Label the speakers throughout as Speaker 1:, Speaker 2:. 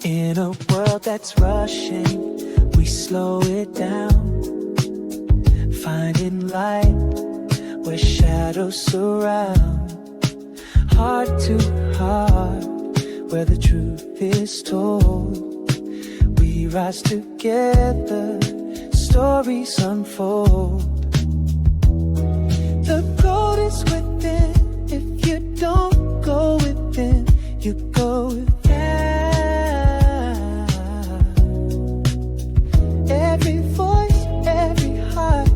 Speaker 1: In a world that's rushing, we slow it down, finding light where shadows surround. Heart to heart, where the truth is told. We rise together, stories unfold. The gold is within. If you don't go within, you go without. Every voice, every heart,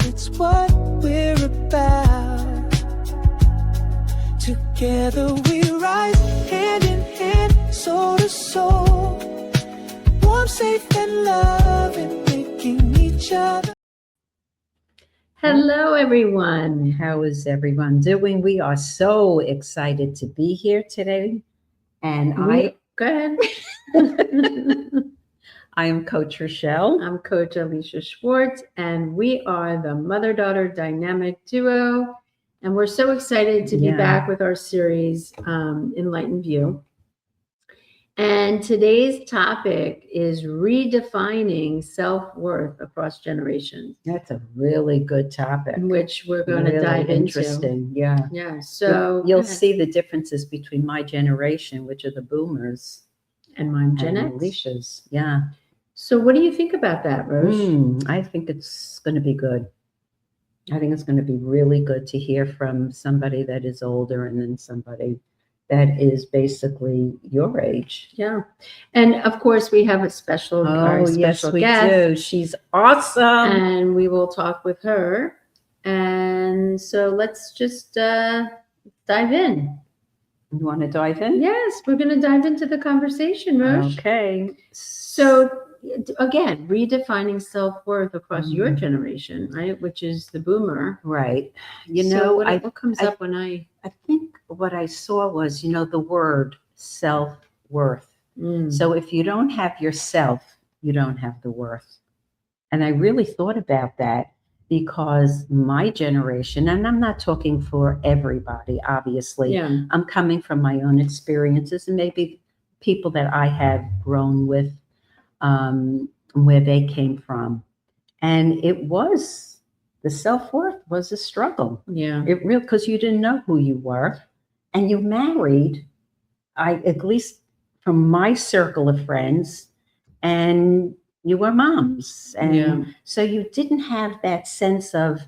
Speaker 1: it's what we're about. Together we rise, hand in hand, soul to soul. Warm, safe and loving, making each other.
Speaker 2: Hello, everyone. How is everyone doing? We are so excited to be here today. And go ahead. I am Coach Rochelle. I'm Coach Alisha Schwartz, and we are the mother-daughter dynamic duo. And we're so excited to be back with our series, Enlighten View. And today's topic is redefining self-worth across generations. That's a really good topic. Which we're going to dive
Speaker 3: interesting.
Speaker 2: into. Yeah. So
Speaker 3: you'll see the differences between my generation, which are the boomers,
Speaker 2: and mine, Gen X.
Speaker 3: Alicia's. Yeah.
Speaker 2: So what do you think about that, Roche?
Speaker 3: I think it's going to be good. I think it's going to be really good to hear from somebody that is older and then somebody that is basically your age.
Speaker 2: Yeah. And of course, we have a special,
Speaker 3: yes, we
Speaker 2: guest.
Speaker 3: do. She's awesome.
Speaker 2: And we will talk with her. And so let's just dive in.
Speaker 3: You want to dive in?
Speaker 2: Yes, we're going to dive into the conversation, Roche.
Speaker 3: Okay.
Speaker 2: So again, redefining self-worth across your generation, right? Which is the boomer.
Speaker 3: Right.
Speaker 2: What comes up when I
Speaker 3: think what I saw was, the word self-worth. So if you don't have yourself, you don't have the worth. And I really thought about that because my generation, and I'm not talking for everybody, obviously.
Speaker 2: Yeah.
Speaker 3: I'm coming from my own experiences and maybe people that I have grown with, where they came from. And the self-worth was a struggle.
Speaker 2: Yeah.
Speaker 3: Because you didn't know who you were. And you married, at least from my circle of friends, and you were moms. And so you didn't have that sense of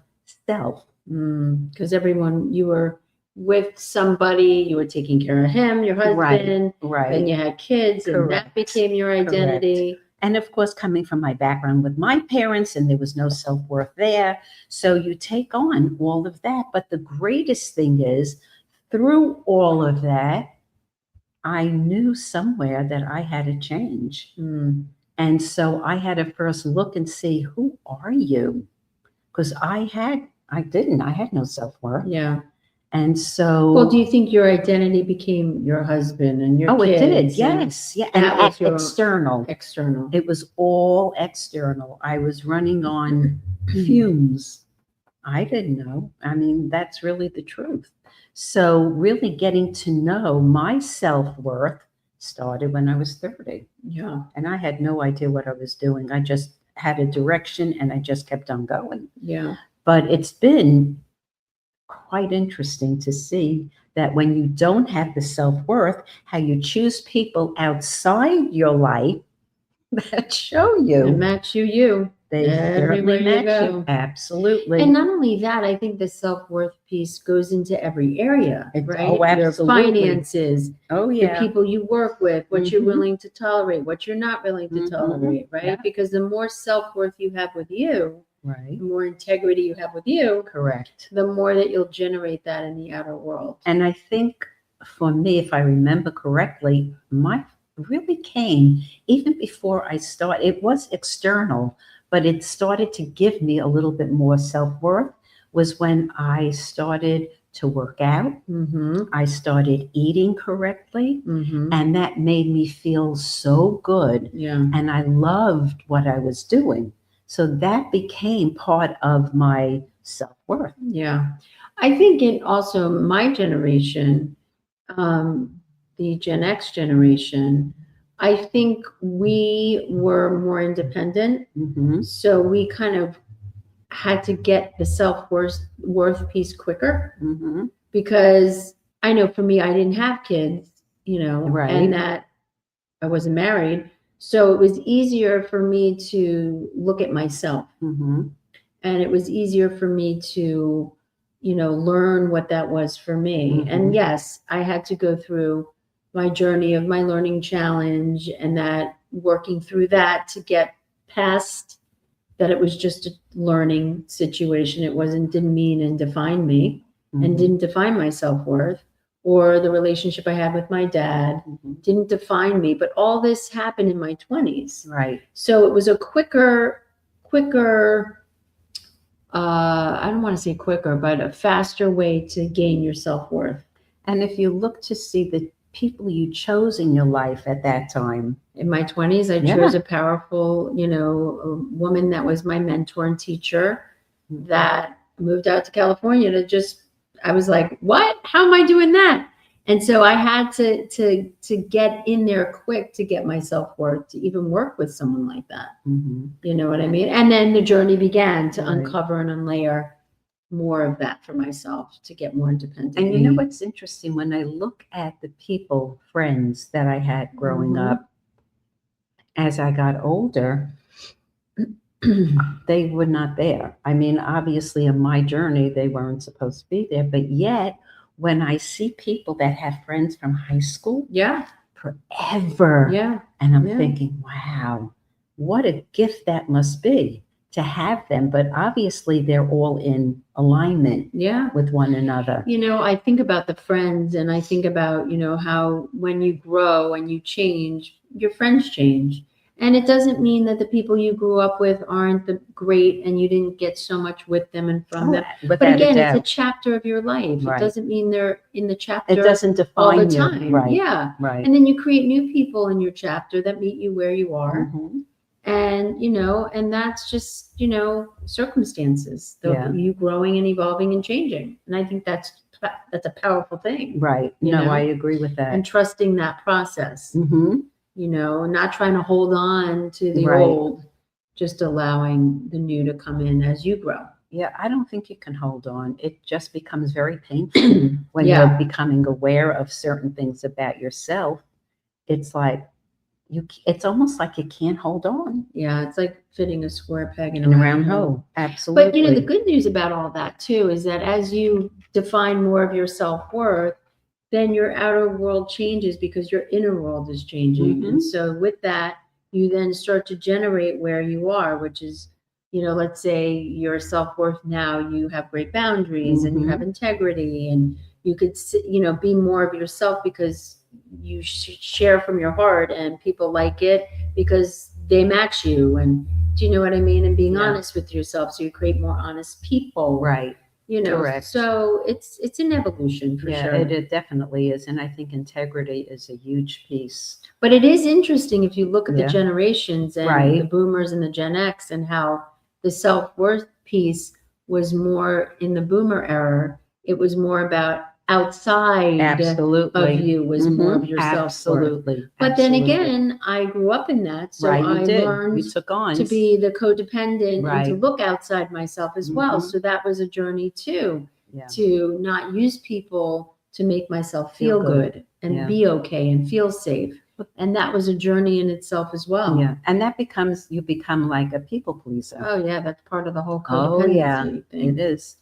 Speaker 3: self.
Speaker 2: Because you were with somebody, you were taking care of him, your husband,
Speaker 3: right.
Speaker 2: Then you had kids, and that became your identity.
Speaker 3: Correct. And of course, coming from my background with my parents, and there was no self-worth there. So you take on all of that. But the greatest thing is, through all of that, I knew somewhere that I had to change. And so I had to first look and see, who are you? Because I had no self-worth.
Speaker 2: Yeah.
Speaker 3: And so...
Speaker 2: Well, do you think your identity became your husband and your kids?
Speaker 3: It did, yes. Yeah. And
Speaker 2: that was your
Speaker 3: external.
Speaker 2: External.
Speaker 3: It was all external. I was running on fumes. I didn't know. I mean, that's really the truth. So really getting to know my self-worth started when I was 30.
Speaker 2: Yeah.
Speaker 3: And I had no idea what I was doing. I just had a direction and I just kept on going.
Speaker 2: Yeah.
Speaker 3: But it's been quite interesting to see that when you don't have the self-worth, how you choose people outside your life that show you.
Speaker 2: And match you.
Speaker 3: They certainly match you. Absolutely.
Speaker 2: And not only that, I think the self-worth piece goes into every area, right?
Speaker 3: Oh, absolutely.
Speaker 2: Your finances.
Speaker 3: Oh, yeah.
Speaker 2: The people you work with, what you're willing to tolerate, what you're not willing to tolerate, right?
Speaker 3: Yeah.
Speaker 2: Because the more self-worth you have with you,
Speaker 3: right,
Speaker 2: the more integrity you have with you,
Speaker 3: correct,
Speaker 2: the more that you'll generate that in the outer world.
Speaker 3: And I think for me, if I remember correctly, my really came even before I started. It was external, but it started to give me a little bit more self-worth was when I started to work out. I started eating correctly, and that made me feel so good.
Speaker 2: Yeah.
Speaker 3: And I loved what I was doing. So that became part of my self-worth.
Speaker 2: Yeah. I think in also my generation, the Gen X generation, I think we were more independent.
Speaker 3: Mm-hmm.
Speaker 2: So we kind of had to get the self-worth piece quicker,
Speaker 3: Mm-hmm.
Speaker 2: because I know for me, I didn't have kids,
Speaker 3: Right.
Speaker 2: and that I wasn't married. So it was easier for me to look at myself,
Speaker 3: Mm-hmm.
Speaker 2: and it was easier for me to, learn what that was for me.
Speaker 3: Mhm.
Speaker 2: And yes, I had to go through my journey of my learning challenge, and that working through that to get past that it was just a learning situation. It didn't mean and define me, and
Speaker 3: Mhm.
Speaker 2: didn't define my self-worth, or the relationship I had with my dad
Speaker 3: Mhm.
Speaker 2: didn't define me. But all this happened in my 20s.
Speaker 3: Right.
Speaker 2: So it was a quicker, I don't want to say quicker, but a faster way to gain your self-worth.
Speaker 3: And if you look to see the people you chose in your life at that time,
Speaker 2: In my 20s, I
Speaker 3: Yeah.
Speaker 2: chose a powerful, a woman that was my mentor and teacher, that moved out to California I was like, what? How am I doing that? And so I had to get in there quick to get my self-worth to even work with someone like that.
Speaker 3: Mhm.
Speaker 2: You know what I mean? And then the journey began to
Speaker 3: Right.
Speaker 2: uncover and unlayer more of that for myself, to get more independent.
Speaker 3: And you know what's interesting? When I look at the people, friends that I had growing
Speaker 2: Mhm.
Speaker 3: up, as I got older, they were not there. I mean, obviously, in my journey, they weren't supposed to be there. But yet, when I see people that have friends from high school
Speaker 2: Yeah,
Speaker 3: forever,
Speaker 2: yeah,
Speaker 3: and I'm
Speaker 2: Yeah.
Speaker 3: thinking, wow, what a gift that must be to have them. But obviously, they're all in alignment
Speaker 2: yeah.
Speaker 3: with one another.
Speaker 2: I think about the friends, and I think about, how when you grow and you change, your friends change. And it doesn't mean that the people you grew up with aren't the great and you didn't get so much with them and from them. But
Speaker 3: Without
Speaker 2: again,
Speaker 3: a
Speaker 2: it's a
Speaker 3: doubt.
Speaker 2: chapter of your life.
Speaker 3: Right.
Speaker 2: It doesn't mean they're in the
Speaker 3: It
Speaker 2: chapter
Speaker 3: doesn't
Speaker 2: all
Speaker 3: define
Speaker 2: the
Speaker 3: you.
Speaker 2: time.
Speaker 3: Right.
Speaker 2: Yeah.
Speaker 3: Right.
Speaker 2: And then you create new people in your chapter that meet you where you are.
Speaker 3: Mhm.
Speaker 2: And and that's just circumstances,
Speaker 3: Yeah.
Speaker 2: you growing and evolving and changing. And I think that's a powerful thing.
Speaker 3: Right.
Speaker 2: You
Speaker 3: No,
Speaker 2: know?
Speaker 3: I agree with that.
Speaker 2: And trusting that process,
Speaker 3: Mm-hmm.
Speaker 2: not trying to hold on to the
Speaker 3: Right.
Speaker 2: old, just allowing the new to come in as you grow.
Speaker 3: Yeah, I don't think you can hold on. It just becomes very painful when
Speaker 2: Yeah.
Speaker 3: you're becoming aware of certain things about yourself. It's like it's almost like you can't hold on.
Speaker 2: Yeah, it's like fitting a square peg in
Speaker 3: In
Speaker 2: a
Speaker 3: a
Speaker 2: round
Speaker 3: round
Speaker 2: hole.
Speaker 3: hole. Absolutely.
Speaker 2: But the good news about all that too is that as you define more of your self-worth, then your outer world changes because your inner world is changing.
Speaker 3: Mhm.
Speaker 2: And so with that, you then start to generate where you are, which is, let's say your self-worth now, you have great boundaries and you have integrity, and you could, be more of yourself because you share from your heart, and people like it because they match you. And do you know what I mean? And being
Speaker 3: Yeah.
Speaker 2: honest with yourself, so you create more honest people.
Speaker 3: Right. Correct.
Speaker 2: So it's an evolution for
Speaker 3: Yeah,
Speaker 2: sure.
Speaker 3: it definitely is. And I think integrity is a huge piece.
Speaker 2: But it is interesting if you look at the
Speaker 3: Yeah.
Speaker 2: generations and
Speaker 3: Right.
Speaker 2: the boomers and the Gen X, and how the self-worth piece was more in the boomer era. It was more about outside
Speaker 3: Absolutely.
Speaker 2: of you, was more of
Speaker 3: Mhm.
Speaker 2: your self-worth.
Speaker 3: Absolutely.
Speaker 2: But then
Speaker 3: Absolutely.
Speaker 2: again, I grew up in that, so
Speaker 3: Right, you
Speaker 2: I
Speaker 3: did.
Speaker 2: learned
Speaker 3: You took on
Speaker 2: to be the codependent and to
Speaker 3: Right.
Speaker 2: look outside myself as well.
Speaker 3: Mhm.
Speaker 2: So that was a journey too,
Speaker 3: Yeah.
Speaker 2: to not use people to make myself feel
Speaker 3: Feel good.
Speaker 2: good and
Speaker 3: Yeah.
Speaker 2: be okay and feel safe. And that was a journey in itself as well.
Speaker 3: Yeah, and you become like a people pleaser.
Speaker 2: Oh yeah, that's part of the whole
Speaker 3: Oh,
Speaker 2: codependency
Speaker 3: yeah,
Speaker 2: thing.
Speaker 3: it is.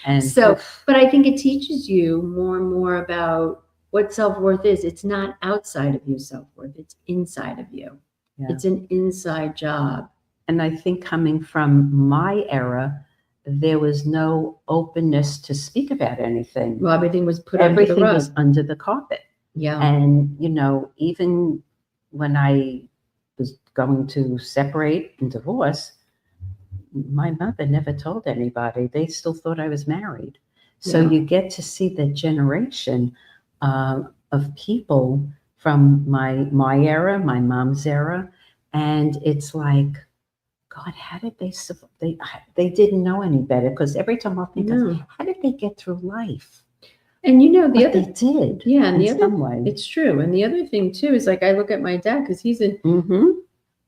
Speaker 3: And
Speaker 2: So, but I think it teaches you more and more about what self-worth is. It's not outside of you self-worth, it's inside of you.
Speaker 3: Yeah.
Speaker 2: It's an inside job.
Speaker 3: And I think coming from my era, there was no openness to speak about anything.
Speaker 2: Well, everything was put under the
Speaker 3: Everything
Speaker 2: rug.
Speaker 3: was under the carpet.
Speaker 2: Yeah.
Speaker 3: And, even when I was going to separate and divorce, my mother never told anybody. They still thought I was married. So
Speaker 2: Yeah.
Speaker 3: you get to see the generation of people from my era, my mom's era, and it's like, God, how did they didn't know any better, because every time I think
Speaker 2: No.
Speaker 3: of how did they get through life?
Speaker 2: And you know, the
Speaker 3: But
Speaker 2: other,
Speaker 3: they did.
Speaker 2: yeah, and the
Speaker 3: in
Speaker 2: other,
Speaker 3: some way.
Speaker 2: it's true. And the other thing too is like I look at my dad because he's in,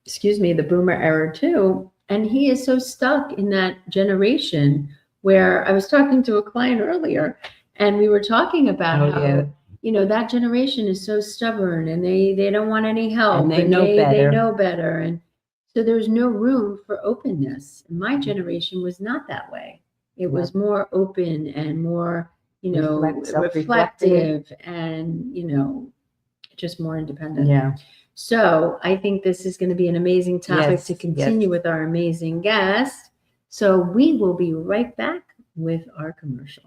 Speaker 2: excuse me, the boomer era too, and he is so stuck in that generation where I was talking to a client earlier, and we were talking about how you know that generation is so stubborn and they don't want any help
Speaker 3: And they know better.
Speaker 2: They know better, and so there's no room for openness. My generation was not that way. It was more open and more, you know, reflective and, you know, just more independent.
Speaker 3: Yeah.
Speaker 2: So I think this is going to be an amazing topic to continue with our amazing guest. So we will be right back with our commercial.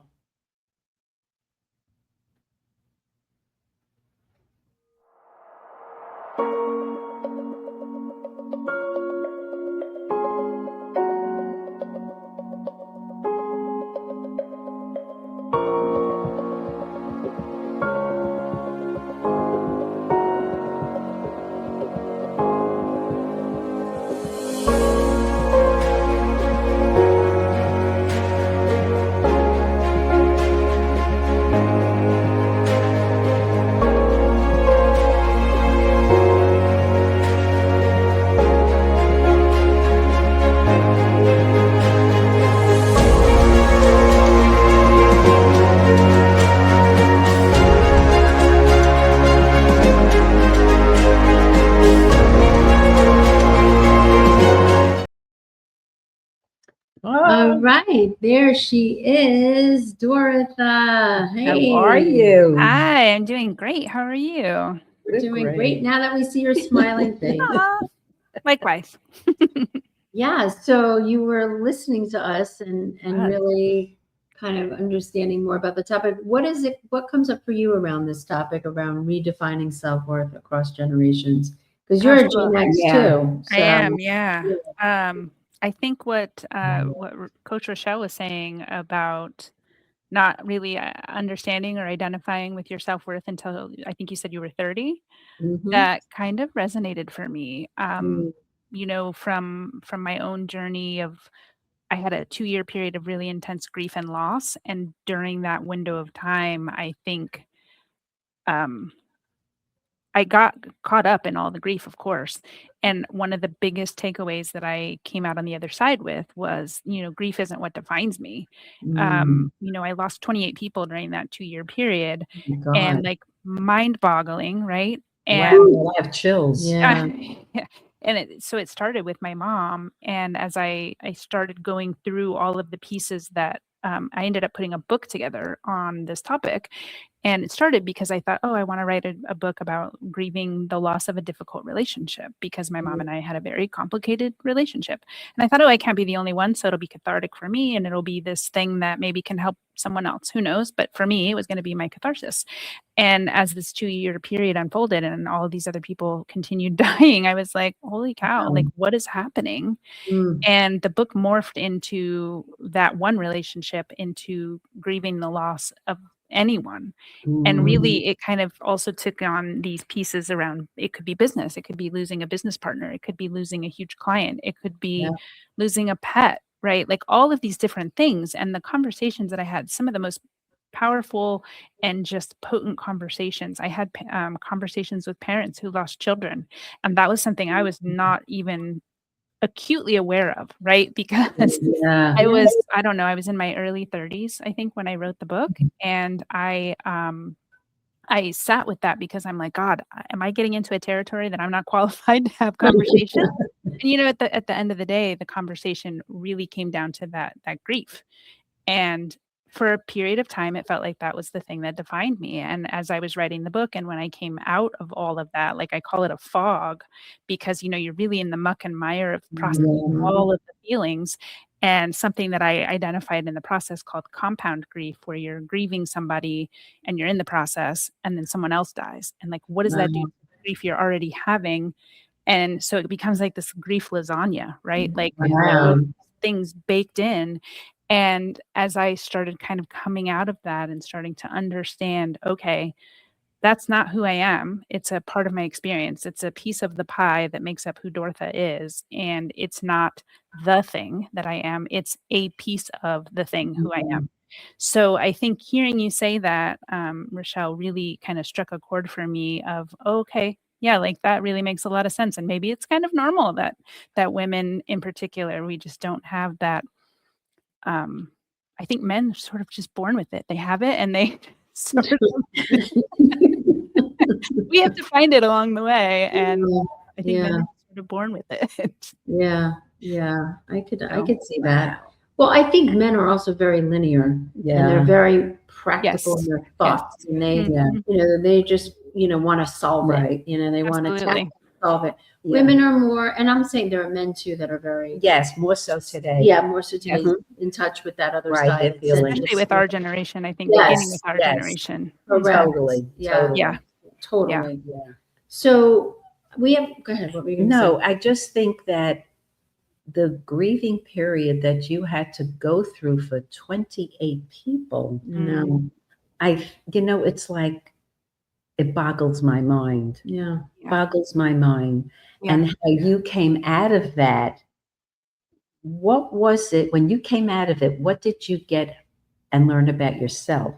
Speaker 2: All right, there she is, Dortha. Hey,
Speaker 3: how are you?
Speaker 4: Hi, I'm doing great. How are you?
Speaker 2: We're doing great now that we see your smiling face.
Speaker 4: Likewise.
Speaker 2: Yeah, so you were listening to us and really kind of understanding more about the topic. What is it? What comes up for you around this topic around redefining self-worth across generations? Because you're a Gen X too.
Speaker 4: I am, yeah. I think what Coach Rochelle was saying about not really understanding or identifying with your self-worth until I think you said you were 30, that kind of resonated for me. You know, from my own journey of, I had a 2-year period of really intense grief and loss, and during that window of time, I think I got caught up in all the grief, of course. And one of the biggest takeaways that I came out on the other side with was, you know, grief isn't what defines me. You know, I lost 28 people during that 2-year period, and like mind boggling, right? And
Speaker 3: I have chills.
Speaker 2: Yeah.
Speaker 4: And so it started with my mom. And as I started going through all of the pieces that I ended up putting a book together on this topic. And it started because I thought, oh, I want to write a book about grieving the loss of a difficult relationship, because my mom and I had a very complicated relationship. And I thought, oh, I can't be the only one. So it'll be cathartic for me. And it'll be this thing that maybe can help someone else. Who knows? But for me, it was going to be my catharsis. And as this 2-year period unfolded and all of these other people continued dying, I was like, holy cow, like what is happening? And the book morphed into that one relationship, into grieving the loss of anyone. And really, it kind of also took on these pieces around, it could be business, it could be losing a business partner, it could be losing a huge client, it could be losing a pet, right? Like all of these different things. And the conversations that I had, some of the most powerful and just potent conversations. I had conversations with parents who lost children. And that was something I was not even acutely aware of, right? Because I was, I don't know, I was in my early 30s, I think, when I wrote the book. And I sat with that because I'm like, God, am I getting into a territory that I'm not qualified to have conversation? And you know, at the end of the day, the conversation really came down to that grief. And for a period of time, it felt like that was the thing that defined me. And as I was writing the book, and when I came out of all of that, like I call it a fog, because, you know, you're really in the muck and mire of processing all of the feelings. And something that I identified in the process called compound grief, where you're grieving somebody and you're in the process and then someone else dies. And like, what does that do to the grief you're already having? And so it becomes like this grief lasagna, right? Like all of these things baked in. And as I started kind of coming out of that and starting to understand, okay, that's not who I am. It's a part of my experience. It's a piece of the pie that makes up who Dortha is. And it's not the thing that I am. It's a piece of the thing who I am. So I think hearing you say that, Rochelle, really kind of struck a chord for me of, oh, okay, yeah, like that really makes a lot of sense. And maybe it's kind of normal that women in particular, we just don't have that. I think men are sort of just born with it. They have it and they sort of we have to find it along the way. And I think men are sort of born with it.
Speaker 2: Yeah. I
Speaker 4: So,
Speaker 2: could see that. Well, I think men are also very linear and they're very practical in their thoughts, and they, they just, want to solve it. They want to solve it. Women are more, and I'm saying there are men too that are very,
Speaker 3: more so today.
Speaker 2: Yeah, more so today, in touch with that other side.
Speaker 4: Especially with our generation, I think, beginning with our generation.
Speaker 2: Totally. Totally. Yeah. So we have, go ahead. What were you going to say?
Speaker 3: No, I just think that the grieving period that you had to go through for 28 people, it's like, it boggles my mind. Boggles my mind. And how you came out of that. What was it when you came out of it? What did you get and learn about yourself?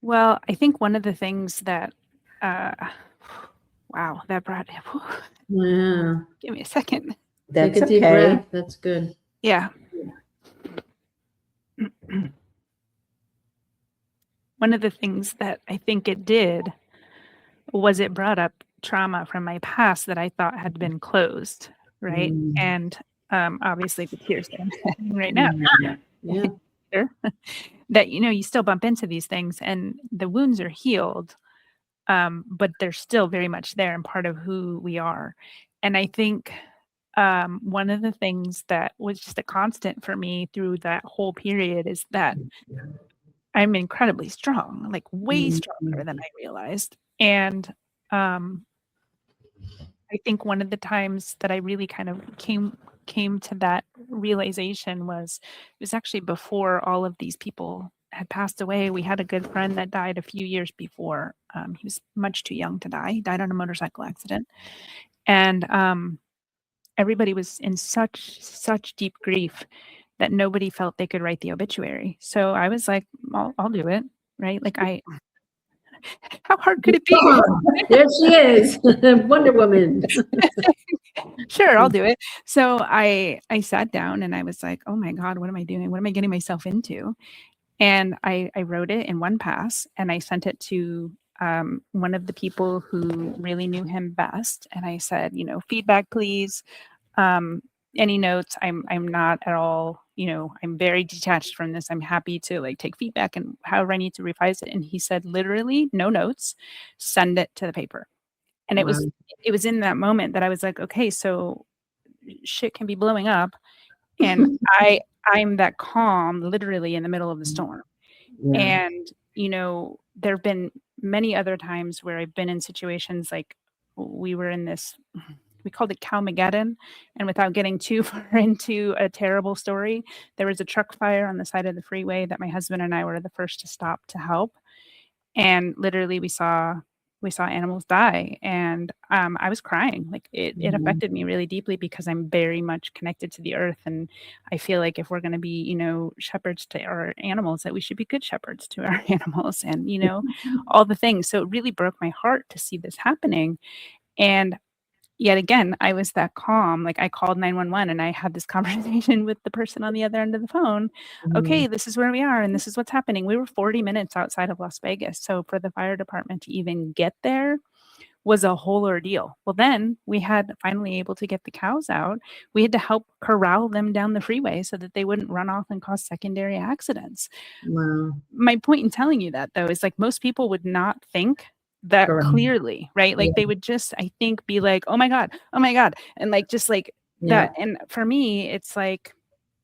Speaker 4: Well, I think one of the things that, wow, that brought, give me a second.
Speaker 2: Take a deep breath. That's good.
Speaker 4: Yeah. One of the things that I think it did was it brought up trauma from my past that I thought had been closed, right? And obviously the tears that I'm having right now. That, you still bump into these things and the wounds are healed, but they're still very much there and part of who we are. And I think one of the things that was just a constant for me through that whole period is that I'm incredibly strong, like way stronger than I realized. And I think one of the times that I really kind of came to that realization was, it was actually before all of these people had passed away. We had a good friend that died a few years before. He was much too young to die. He died on a motorcycle accident. And everybody was in such deep grief that nobody felt they could write the obituary. So I was like, I'll do it, right? Like how hard could it be?
Speaker 2: There she is, Wonder Woman.
Speaker 4: Sure, I'll do it. So I sat down and I was like, oh my God, what am I doing? What am I getting myself into? And I wrote it in one pass and I sent it to one of the people who really knew him best. And I said, feedback, please. Any notes? I'm not at all, I'm very detached from this. I'm happy to take feedback and however I need to revise it. And he said, literally no notes, send it to the paper. And it was in that moment that I was like, okay, so shit can be blowing up. And I'm that calm, literally in the middle of the storm. And, there have been many other times where I've been in situations like we were in this, we called it Calmageddon. And without getting too far into a terrible story, there was a truck fire on the side of the freeway that my husband and I were the first to stop to help. And literally we saw animals die. And I was crying. Like it affected me really deeply because I'm very much connected to the earth. And I feel like if we're going to be, shepherds to our animals, that we should be good shepherds to our animals and, all the things. So it really broke my heart to see this happening. And yet again, I was that calm. Like I called 911 and I had this conversation with the person on the other end of the phone. Okay, this is where we are and this is what's happening. We were 40 minutes outside of Las Vegas. So for the fire department to even get there was a whole ordeal. Well, then we had finally able to get the cows out. We had to help corral them down the freeway so that they wouldn't run off and cause secondary accidents.
Speaker 2: Wow.
Speaker 4: My point in telling you that though is most people would not think that clearly, right? They would just, I think, be like, oh my God. And that. And for me, it's like,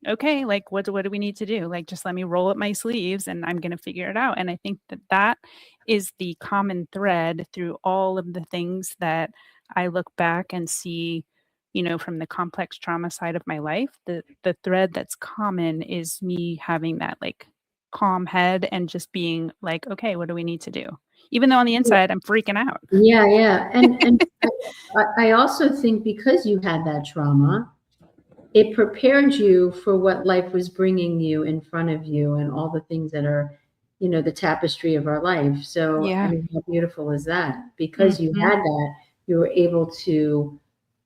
Speaker 4: okay, what do we need to do? Just let me roll up my sleeves and I'm going to figure it out. And I think that is the common thread through all of the things that I look back and see, from the complex trauma side of my life. The thread that's common is me having that calm head and just being like, okay, what do we need to do? Even though on the inside, I'm freaking out.
Speaker 2: Yeah. And I also think because you had that trauma, it prepared you for what life was bringing you in front of you and all the things that are, the tapestry of our life. So, I
Speaker 4: Yeah.
Speaker 2: mean, how beautiful is that? Because you
Speaker 4: Mhm.
Speaker 2: had that, you were able to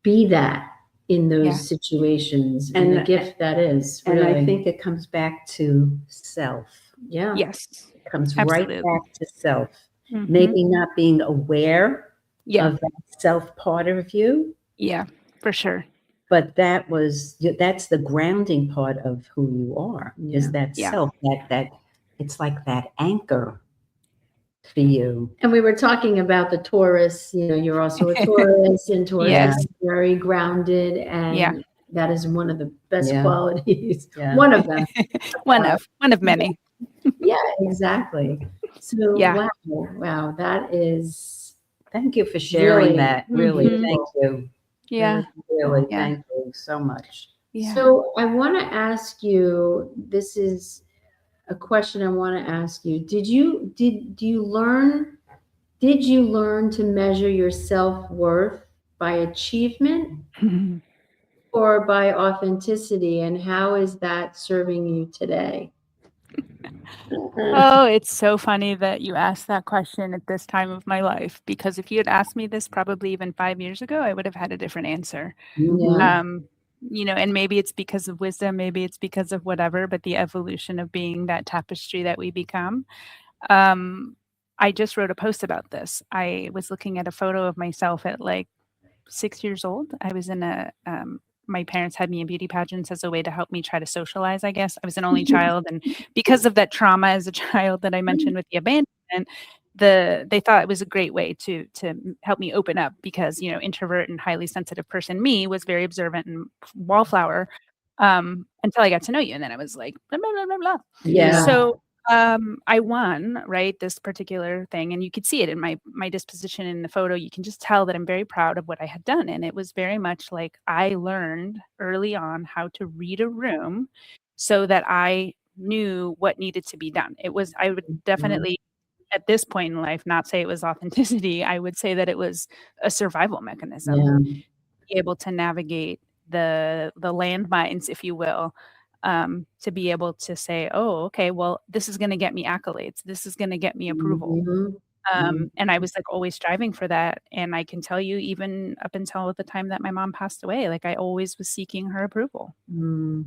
Speaker 2: be that in those
Speaker 4: Yeah.
Speaker 2: situations, and the
Speaker 3: And-
Speaker 2: gift that is,
Speaker 3: And
Speaker 2: really.
Speaker 3: I think it comes back to self.
Speaker 2: Yeah.
Speaker 4: Yes.
Speaker 3: It comes
Speaker 4: Absolutely.
Speaker 3: right back to self.
Speaker 4: Mhm.
Speaker 3: Maybe not being aware
Speaker 4: Yeah.
Speaker 3: of that self part of you,
Speaker 4: Yeah, for sure.
Speaker 3: but that's the grounding part of who you are, is
Speaker 2: Yeah.
Speaker 3: that
Speaker 4: Yeah.
Speaker 3: self, that it's like that anchor for you.
Speaker 2: And we were talking about the Taurus, you're also a Taurus, and Taurus
Speaker 4: Yes.
Speaker 2: is very grounded, and
Speaker 4: Yeah.
Speaker 2: that is one of the best
Speaker 3: Yeah.
Speaker 2: qualities.
Speaker 3: Yeah.
Speaker 2: One of them.
Speaker 4: One of many.
Speaker 2: Yeah, exactly. So,
Speaker 4: Yeah.
Speaker 2: wow, that is
Speaker 3: Thank you for sharing
Speaker 2: Really,
Speaker 3: that. Really,
Speaker 4: Mhm.
Speaker 3: thank you.
Speaker 4: Yeah.
Speaker 3: Really,
Speaker 4: Yeah.
Speaker 3: thank you so much.
Speaker 4: Yeah.
Speaker 2: So I want to ask you, this is a question I want to ask you. Did you learn to measure your self-worth by achievement or by authenticity, and how is that serving you today?
Speaker 4: Oh, it's so funny that you asked that question at this time of my life, because if you had asked me this probably even 5 years ago, I would have had a different answer.
Speaker 2: Yeah.
Speaker 4: And maybe it's because of wisdom, maybe it's because of whatever, but the evolution of being that tapestry that we become. I just wrote a post about this. I was looking at a photo of myself at like 6 years old. I was in my parents had me in beauty pageants as a way to help me try to socialize, I guess. I was an only child, and because of that trauma as a child that I mentioned with the abandonment, they thought it was a great way to help me open up, because, introvert and highly sensitive person me was very observant and wallflower, until I got to know you, and then I was like, blah, blah, blah, blah, blah.
Speaker 2: Yeah.
Speaker 4: So, I won, right, this particular thing, and you could see it in my disposition in the photo. You can just tell that I'm very proud of what I had done, and it was very much like I learned early on how to read a room so that I knew what needed to be done. I would definitely, at this point in life, not say it was authenticity. I would say that it was a survival mechanism.
Speaker 2: Yeah.
Speaker 4: Be able to navigate the landmines, if you will, to be able to say, "Oh, okay, well, this is gonna get me accolades. This is gonna get me approval."
Speaker 2: Mhm.
Speaker 4: And I was, like, always striving for that, and I can tell you even up until the time that my mom passed away, like, I always was seeking her approval.
Speaker 2: Mm.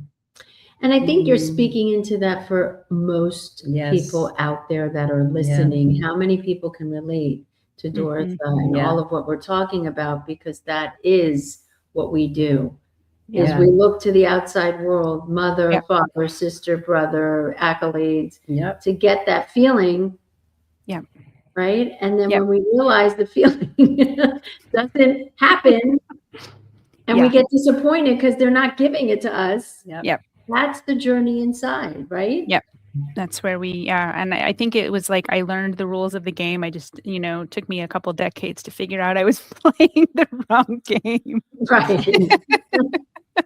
Speaker 2: And I think you're
Speaker 3: Mm.
Speaker 2: speaking into that for most
Speaker 3: Yes.
Speaker 2: people out there that are listening. How many people can relate to Dortha and
Speaker 3: Yeah.
Speaker 2: all of what we're talking about? Because that is what we do. Is
Speaker 3: Yeah.
Speaker 2: we look to the outside world, mother,
Speaker 4: Yeah.
Speaker 2: father, sister, brother, accolades,
Speaker 3: Yep.
Speaker 2: to get that feeling.
Speaker 4: Yeah.
Speaker 2: Right. And then
Speaker 4: Yep.
Speaker 2: when we realize the feeling doesn't happen, and we
Speaker 4: Yeah.
Speaker 2: get disappointed because they're not giving it to us.
Speaker 4: Yep.
Speaker 2: That's the journey inside, right?
Speaker 4: Yep. That's where and I think it was like I learned the rules of the game. I just, took me a couple decades to figure out I was playing the wrong game.
Speaker 2: Right.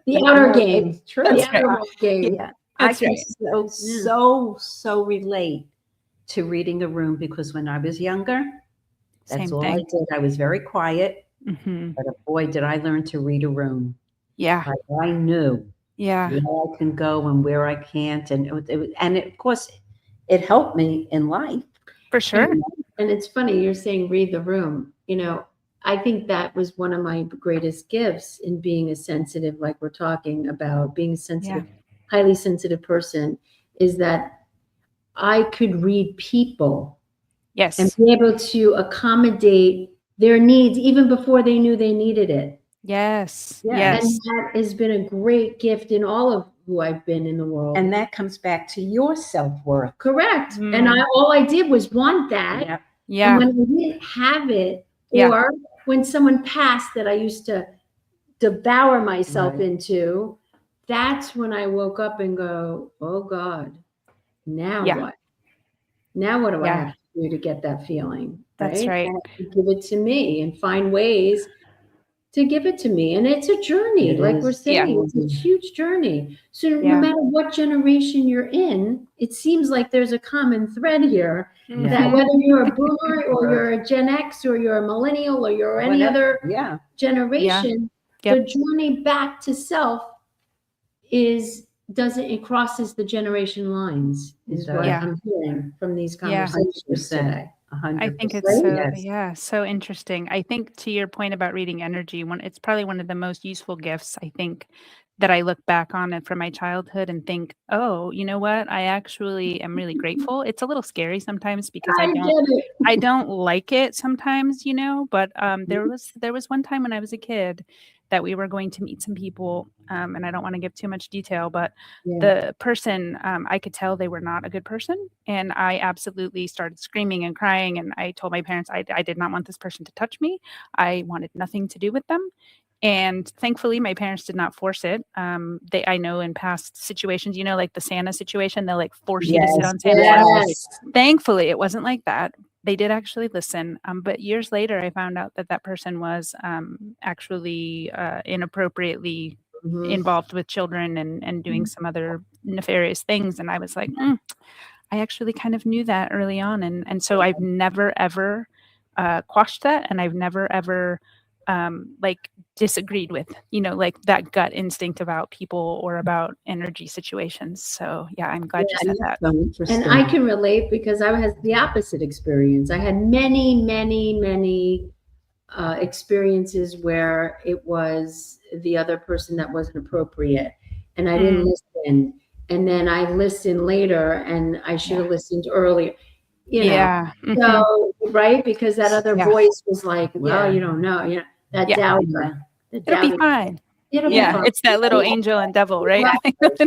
Speaker 2: The outer game.
Speaker 3: It's true.
Speaker 2: The
Speaker 4: That's right.
Speaker 2: outer game.
Speaker 3: Yeah. I
Speaker 4: That's
Speaker 3: can
Speaker 4: right.
Speaker 3: so relate to reading a room, because when I was younger, that's
Speaker 4: Same
Speaker 3: all
Speaker 4: thing.
Speaker 3: I did. I was very quiet,
Speaker 4: Mhm.
Speaker 3: but boy, did I learn to read a room.
Speaker 4: Yeah.
Speaker 3: Like, I knew
Speaker 4: Yeah.
Speaker 3: where I can go and where I can't, and of course, it helped me in life.
Speaker 4: For sure.
Speaker 2: And it's funny, you're saying read the room. I think that was one of my greatest gifts in being a sensitive, like we're talking about, being a sensitive, highly sensitive person, is that I could read people and
Speaker 4: Yes.
Speaker 2: be able to accommodate their needs even before they knew they needed it.
Speaker 4: Yes.
Speaker 3: Yeah.
Speaker 2: And
Speaker 4: Yes.
Speaker 2: that has been a great gift in all of who I've been in the world.
Speaker 3: And that comes back to your self-worth.
Speaker 2: Correct.
Speaker 4: Mm.
Speaker 2: And all I did was want that.
Speaker 3: Yeah.
Speaker 4: Yeah.
Speaker 2: And when I didn't have it,
Speaker 4: Yeah.
Speaker 2: or when someone passed that I used to devour myself
Speaker 3: Right.
Speaker 2: into, that's when I woke up and go, oh God, now
Speaker 4: Yeah.
Speaker 2: what? Now what do I
Speaker 4: Yeah.
Speaker 2: have to do to get that feeling?
Speaker 4: That's right.
Speaker 2: I have to give it to me and find ways to give it to me. And it's a journey,
Speaker 3: It
Speaker 2: like
Speaker 3: is.
Speaker 2: we're saying, it's a huge journey. So no
Speaker 4: Yeah.
Speaker 2: matter what generation you're in, it seems like there's a common thread here, that
Speaker 4: Mhm.
Speaker 2: whether you're a boomer or you're a Gen X or you're a millennial or you're any
Speaker 3: Whatever.
Speaker 2: other
Speaker 3: Yeah.
Speaker 2: generation,
Speaker 4: Yep.
Speaker 2: the journey back to self it crosses the generation lines is what
Speaker 4: Yeah.
Speaker 2: I'm hearing from these
Speaker 4: Yeah.
Speaker 2: conversations today.
Speaker 3: 100%.
Speaker 4: I think it's so interesting. I think to your point about reading energy, it's probably one of the most useful gifts, I think, that I look back on it from my childhood and think, oh, you know what? I actually am really grateful. It's a little scary sometimes because
Speaker 2: I get it.
Speaker 4: I don't like it sometimes, but there was one time when I was a kid that we were going to meet some people, and I don't want to give too much detail, but the person, I could tell they were not a good person, and I absolutely started screaming and crying, and I told my parents I did not want this person to touch me. I wanted nothing to do with them. And thankfully, my parents did not force it. I know in past situations, like the Santa situation, they'll like force you to sit on Santa's lap.
Speaker 2: Yes.
Speaker 4: Thankfully, it wasn't like that. They did actually listen. But years later, I found out that person was actually inappropriately involved with children and doing some other nefarious things. And I was like, I actually kind of knew that early on. And so I've never, ever quashed that. And I've never, ever disagreed with, like that gut instinct about people or about energy situations. So yeah, I'm glad you said that.
Speaker 2: And I can relate because I had the opposite experience. I had many, many, many experiences where it was the other person that wasn't appropriate and I didn't listen. And then I listened later and I should have listened earlier. So, right? Because that other voice was like, well, you don't know, that doubter.
Speaker 4: It'll be fine.
Speaker 2: It'll be fine.
Speaker 4: It's that little angel and devil, right?
Speaker 2: Totally.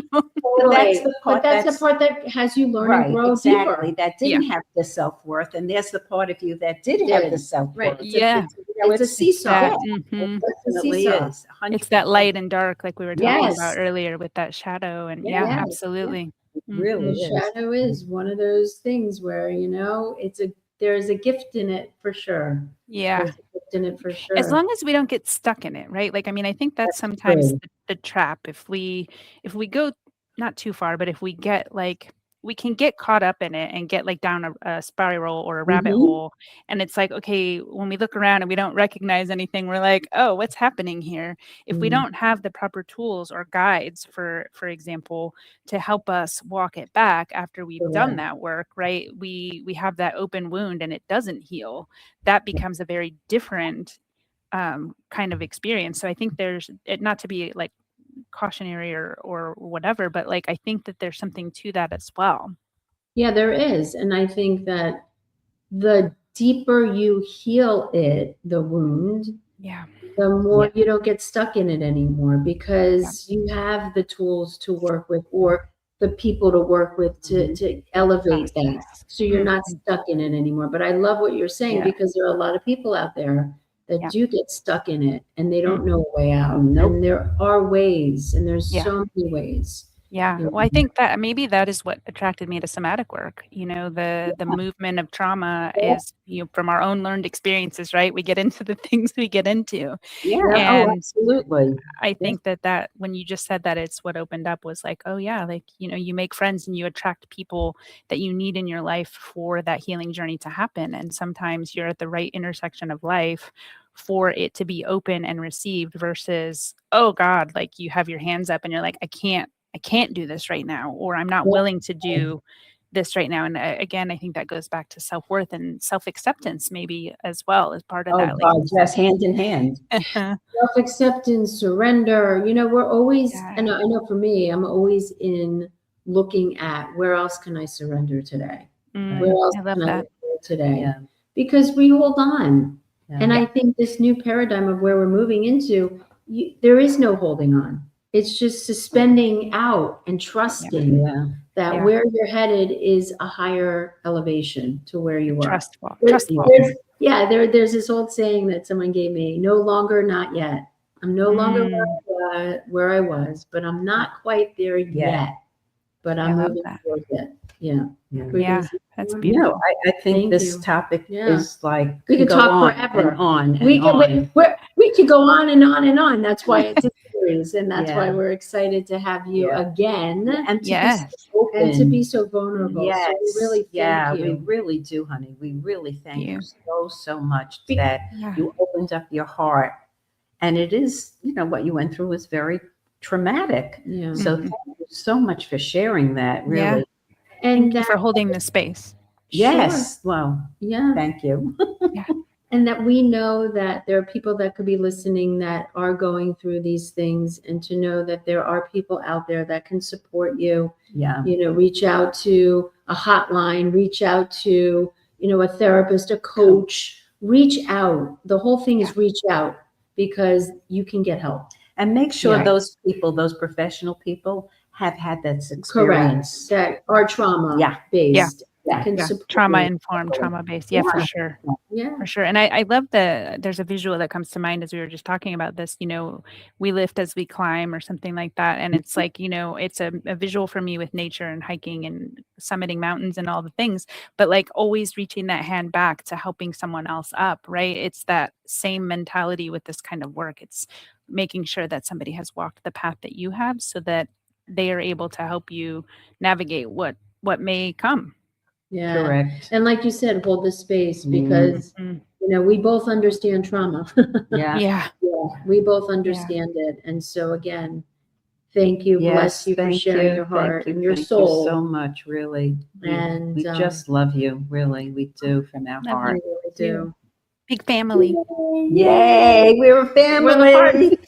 Speaker 2: That's the part that has you learn and grow deeper.
Speaker 3: That didn't have the self-worth, and there's the part of you that did have the self-worth.
Speaker 2: It's a seesaw.
Speaker 4: It's that light and dark, like we were talking about earlier, with that shadow, and absolutely.
Speaker 3: Really,
Speaker 2: shadow is one of those things where there's a gift in it for sure.
Speaker 4: Yeah.
Speaker 2: There's a gift in it for sure.
Speaker 4: As long as we don't get stuck in it, right? Like, I mean, I think that's sometimes the trap. If we go not too far, but if we get we can get caught up in it and get down a spiral or a rabbit hole. And it's like, okay, when we look around and we don't recognize anything, we're like, oh, what's happening here? If we don't have the proper tools or guides, for example, to help us walk it back after we've done that work, right? We have that open wound and it doesn't heal. That becomes a very different kind of experience. So I think there's not to be cautionary or whatever, but I think that there's something to that as well.
Speaker 2: Yeah, there is. And I think that the deeper you heal the wound, the more you don't get stuck in it anymore because you have the tools to work with or the people to work with to elevate that. So you're not stuck in it anymore. But I love what you're saying because there are a lot of people out there that do get stuck in it and they don't know a way out. And there are ways, and there's so many ways.
Speaker 4: Yeah. Well, I think that maybe that is what attracted me to somatic work. The movement of trauma is, from our own learned experiences, right? We get into the things we get into.
Speaker 3: Yeah.
Speaker 4: And
Speaker 3: absolutely.
Speaker 4: I think that when you just said that, it's what opened up was you make friends and you attract people that you need in your life for that healing journey to happen. And sometimes you're at the right intersection of life for it to be open and received versus, oh God, you have your hands up and you're like, I can't do this right now, or I'm not willing to do this right now. And again, I think that goes back to self-worth and self-acceptance maybe as well as part of that.
Speaker 3: God, yes, hand in hand.
Speaker 2: Self-acceptance, surrender, we're always, and I know for me, I'm always in looking at where else can I surrender today? Where else can I live today? Yeah. Because we hold on. Yeah. And I think this new paradigm of where we're moving into, there is no holding on. It's just suspending out and trusting that where you're headed is a higher elevation to where you are.
Speaker 4: Trustful.
Speaker 2: There's this old saying that someone gave me, no longer, not yet. I'm no longer where I was, but I'm not quite there yet. But I'm moving towards it. Yeah.
Speaker 4: That's beautiful.
Speaker 3: I think this topic is
Speaker 2: we could talk forever. We could go on and on and on. That's why it's a series, and that's why we're excited to have you again and to be so vulnerable.
Speaker 3: Yes.
Speaker 2: So we really thank you.
Speaker 3: We really do, honey. We really thank you so much that you opened up your heart, and it is what you went through was very traumatic.
Speaker 2: Yeah.
Speaker 3: So thank you so much for sharing that, really.
Speaker 4: Yeah.
Speaker 2: And
Speaker 4: Thank you for holding the space.
Speaker 3: Yes. Well,
Speaker 2: yeah.
Speaker 3: thank you.
Speaker 2: And that we know that there are people that could be listening that are going through these things, and to know that there are people out there that can support you.
Speaker 3: Yeah.
Speaker 2: Reach out to a hotline, reach out to, a therapist, a coach, reach out. The whole thing is reach out, because you can get help.
Speaker 3: And make sure
Speaker 2: Yeah.
Speaker 3: those people, those professional people, have had that experience.
Speaker 2: Correct. That are trauma based.
Speaker 3: Yeah.
Speaker 2: Can
Speaker 4: Yeah.
Speaker 2: support
Speaker 4: Trauma
Speaker 2: you.
Speaker 4: informed, trauma based. Yeah, for sure.
Speaker 2: Yeah.
Speaker 4: For sure. And I love there's a visual that comes to mind as we were just talking about this, we lift as we climb or something like that. And it's like, it's a visual for me with nature and hiking and summiting mountains and all the things, but like always reaching that hand back to helping someone else up, right? It's that same mentality with this kind of work. It's making sure that somebody has walked the path that you have so that they are able to help you navigate what may come.
Speaker 2: Yeah.
Speaker 3: Correct.
Speaker 2: And like you said, hold the space, because, we both understand trauma.
Speaker 3: Yeah.
Speaker 4: Yeah.
Speaker 2: We both understand it. And so again, thank you. Bless you for sharing your heart and your soul.
Speaker 3: Thank you so much, really.
Speaker 2: And
Speaker 3: we just love you, really. We do, from our heart.
Speaker 2: We really do.
Speaker 4: Big family.
Speaker 3: Yay, we're a family.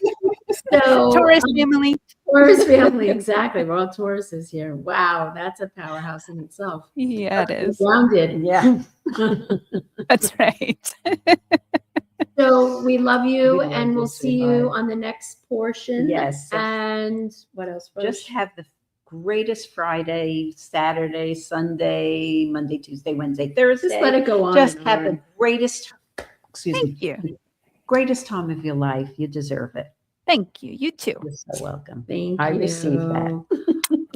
Speaker 2: So
Speaker 4: Taurus family.
Speaker 2: Taurus family, exactly. We're all Tauruses here. Wow, that's a powerhouse in itself.
Speaker 4: Yeah, it is.
Speaker 2: Grounded.
Speaker 3: Yeah.
Speaker 4: That's right.
Speaker 2: So we love you,
Speaker 3: We love
Speaker 2: and
Speaker 3: you,
Speaker 2: we'll see you
Speaker 3: sweetheart.
Speaker 2: on the next portion.
Speaker 3: Yes.
Speaker 2: And what else?
Speaker 3: Just have the greatest Friday, Saturday, Sunday, Monday, Tuesday, Wednesday, Thursday.
Speaker 2: Just let it go on.
Speaker 3: Just
Speaker 2: and
Speaker 3: have
Speaker 2: on.
Speaker 3: the greatest,
Speaker 4: Thank you.
Speaker 3: greatest time of your life. You deserve it.
Speaker 4: Thank you. You too.
Speaker 3: You're so welcome.
Speaker 2: Thank
Speaker 3: I
Speaker 2: you.
Speaker 3: receive that.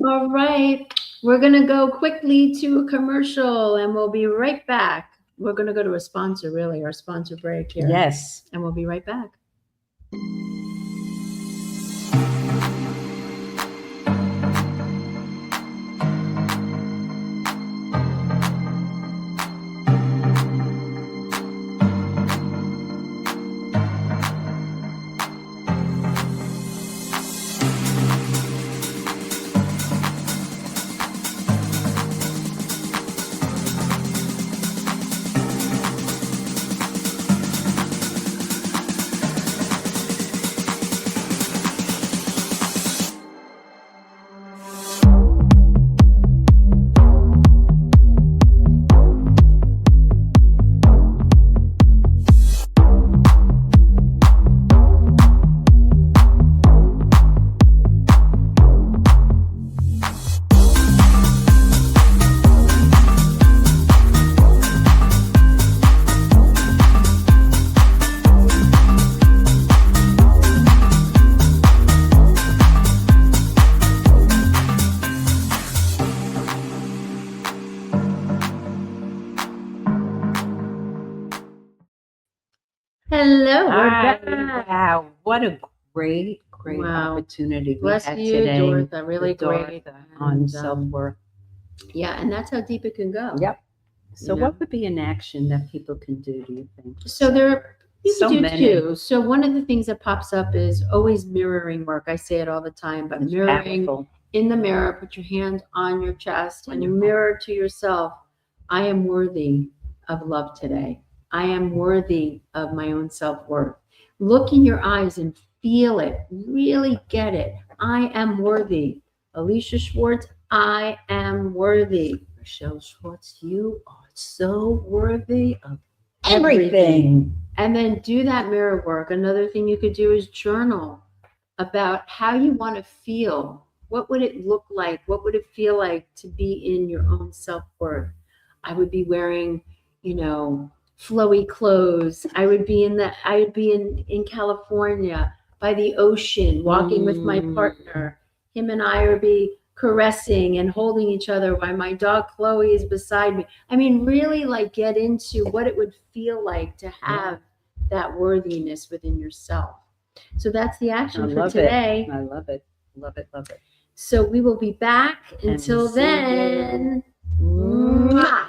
Speaker 2: All right. We're going to go quickly to a commercial, and we'll be right back. We're going to go to a sponsor, really, our sponsor break here.
Speaker 3: Yes.
Speaker 2: And we'll be right back. Hello, we're back.
Speaker 3: Wow. What a great
Speaker 2: Wow.
Speaker 3: opportunity we
Speaker 2: Bless
Speaker 3: had
Speaker 2: you,
Speaker 3: today.
Speaker 2: Dortha. Really
Speaker 3: with
Speaker 2: great.
Speaker 3: Dortha on
Speaker 2: And,
Speaker 3: self-worth.
Speaker 2: Yeah, and that's how deep it can go.
Speaker 3: Yep. So
Speaker 2: You know?
Speaker 3: what would be an action that people can do, do you think?
Speaker 2: So there you
Speaker 3: So
Speaker 2: can do
Speaker 3: many.
Speaker 2: too. So one of the things that pops up is always mirroring work. I say it all the time, but
Speaker 3: It's
Speaker 2: mirroring
Speaker 3: powerful.
Speaker 2: in the mirror, put your hand on your chest and you mirror to yourself, I am worthy of love today. I am worthy of my own self-worth. Look in your eyes and feel it. Really get it. I am worthy. Alisha Schwartz, I am worthy.
Speaker 3: Rochelle Schwartz, you are so worthy of
Speaker 2: Everything.
Speaker 3: everything.
Speaker 2: And then do that mirror work. Another thing you could do is journal about how you want to feel. What would it look like? What would it feel like to be in your own self-worth? I would be wearing, flowy clothes. I would be in California by the ocean, walking with my partner. Him and I would be caressing and holding each other while my dog Chloe is beside me. I mean, really get into what it would feel like to have that worthiness within yourself. So that's the action for today.
Speaker 3: I love it. Love it. Love it.
Speaker 2: So we will be back.
Speaker 3: And
Speaker 2: Until
Speaker 3: see you.
Speaker 2: then. Mwah.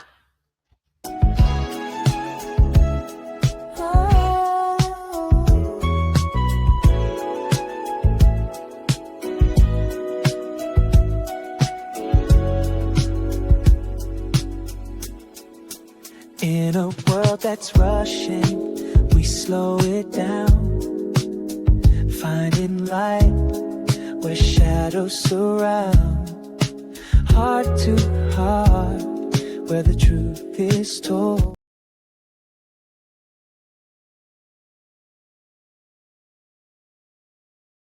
Speaker 1: In a world that's rushing, we slow it down, finding light where shadows surround. Heart to heart, where the truth is told.